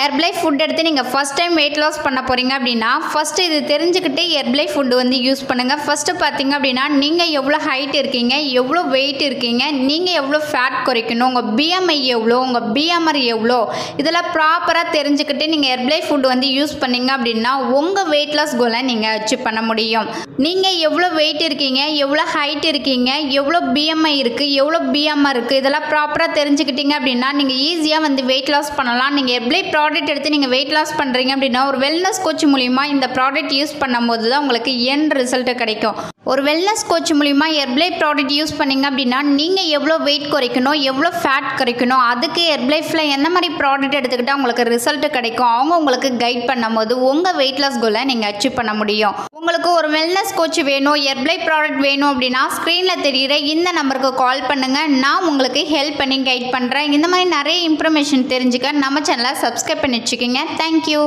Herbalife food எடுத்து நீங்கள் first time weight loss பண்ண போகிறீங்க அப்படின்னா ஃபஸ்ட்டு இது தெரிஞ்சுக்கிட்டு ஹெர்பலைஃப் ஃபுட்டு வந்து யூஸ் பண்ணுங்கள். ஃபஸ்ட்டு பார்த்தீங்க அப்படின்னா நீங்கள் எவ்வளோ ஹைட் இருக்கீங்க, எவ்வளோ வெயிட் இருக்கீங்க, நீங்கள் எவ்வளோ ஃபேட் குறைக்கணும், உங்கள் பிஎம்ஐ எவ்வளோ, உங்கள் பிஎம்ஆர் எவ்வளோ, இதெல்லாம் ப்ராப்பராக தெரிஞ்சுக்கிட்டு நீங்கள் ஹெர்பலைஃப் ஃபுட் வந்து யூஸ் பண்ணிங்க அப்படின்னா உங்கள் வெயிட் லாஸ் கோலை நீங்கள் அச்சீவ் பண்ண முடியும். நீங்கள் எவ்வளோ வெயிட் இருக்கீங்க, எவ்வளோ ஹைட் இருக்கீங்க, எவ்வளோ பிஎம்ஐ இருக்குது, எவ்வளோ பிஎம்ஆர் இருக்குது, இதெல்லாம் ப்ராப்பராக தெரிஞ்சுக்கிட்டீங்க அப்படின்னா நீங்கள் ஈஸியாக வந்து வெயிட் லாஸ் பண்ணலாம். நீங்கள் ஹெர்பலைஃப் ப்ராடக்ட் எடுத்து நீங்கள் வெயிட் லாஸ் பண்ணுறீங்க அப்படின்னா ஒரு வெல்னஸ் கோச் மூலிமா இந்த ப்ராடக்ட் யூஸ் பண்ணும்போது தான் உங்களுக்கு எண்ட் ரிசல்ட்டு கிடைக்கும். ஒரு வெல்னஸ் கோச் மூலிமா ஹெர்பலைஃப் ப்ராடக்ட் யூஸ் பண்ணிங்க அப்படின்னா நீங்கள் எவ்வளோ வெயிட் குறைக்கணும், எவ்வளோ ஃபேட் குறைக்கணும், அதுக்கு ஹெர்பலைஃபில் எந்த மாதிரி ப்ராடக்ட் எடுத்துக்கிட்டால் உங்களுக்கு ரிசல்ட்டு கிடைக்கும், அவங்க உங்களுக்கு கைட் பண்ணும்போது உங்கள் வெயிட் லாஸ் கோலை நீங்கள் அச்சீவ் பண்ண முடியும். உங்களுக்கு ஒரு வெல்னஸ் கோச் வேணும், ஹெர்பலைஃப் ப்ராடக்ட் வேணும் அப்படின்னா ஸ்க்ரீனில் தெரிகிற இந்த நம்பருக்கு கால் பண்ணுங்கள். நான் உங்களுக்கு ஹெல்ப் பண்ணி கைட் பண்ணுறேன். இந்த மாதிரி நிறைய இன்ஃபர்மேஷன் தெரிஞ்சுக்க நம்ம சேனலை சப்ஸ்கிரைப் பண்ணி வச்சுக்கோங்க. தேங்க்யூ.